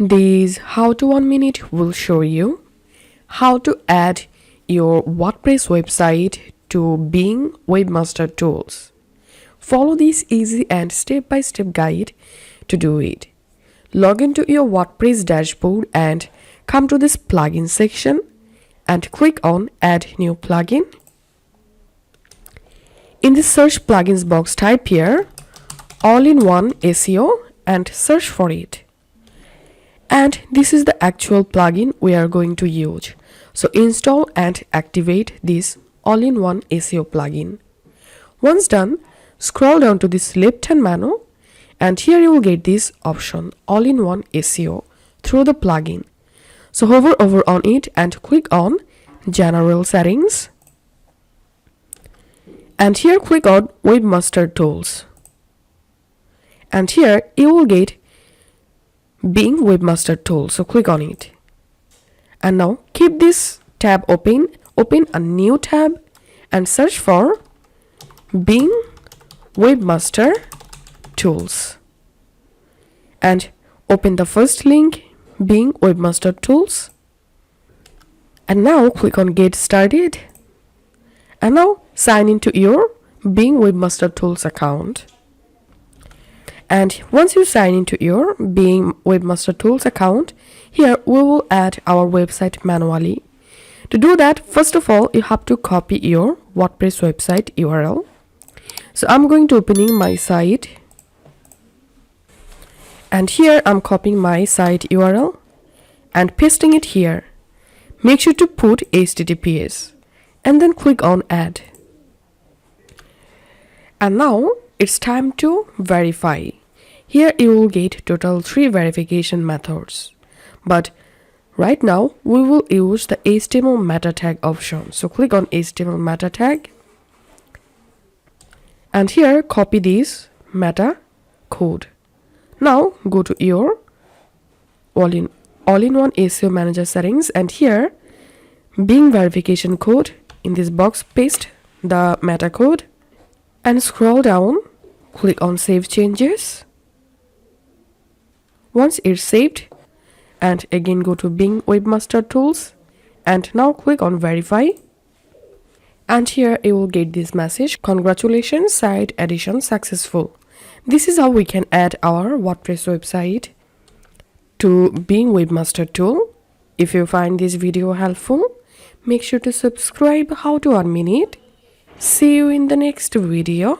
This How to 1 Minute will show you how to add your WordPress website to Bing Webmaster Tools. Follow this easy and step-by-step guide to do it. Log into your WordPress dashboard and come to this plugin section and click on Add New Plugin. In the search plugins box, type here All-in-One SEO and search for it. And this is the actual plugin we are going to use. So install and activate this All-in-One SEO plugin. Once done, scroll down to this left-hand menu and here you will get this option All-in-One SEO through the plugin. So hover over on it and click on General Settings. And here click on Webmaster Tools. And here you will get Bing Webmaster Tools, so click on it. And now keep this tab open a new tab and search for Bing Webmaster Tools. And open the first link, Bing Webmaster Tools. And now click on Get Started. And now sign into your Bing Webmaster Tools account. And once you sign into your Bing Webmaster Tools account, here we will add our website manually. To do that, first of all, you have to copy your WordPress website URL. So I'm going to opening my site. And here I'm copying my site URL and pasting it here. Make sure to put HTTPS and then click on Add. And now it's time to verify. Here you will get total 3 verification methods. But right now we will use the HTML meta tag option. So click on HTML meta tag. And here copy this meta code. Now go to your All-in-One SEO Manager settings and here Bing verification code. In this box paste the meta code and scroll down, click on Save Changes. Once it's saved, and again go to Bing Webmaster Tools and now click on Verify. And here you will get this message, congratulations, site addition successful. This is how we can add our WordPress website to Bing Webmaster Tool. If you find this video helpful, make sure to subscribe How to 1 Minute. See you in the next video.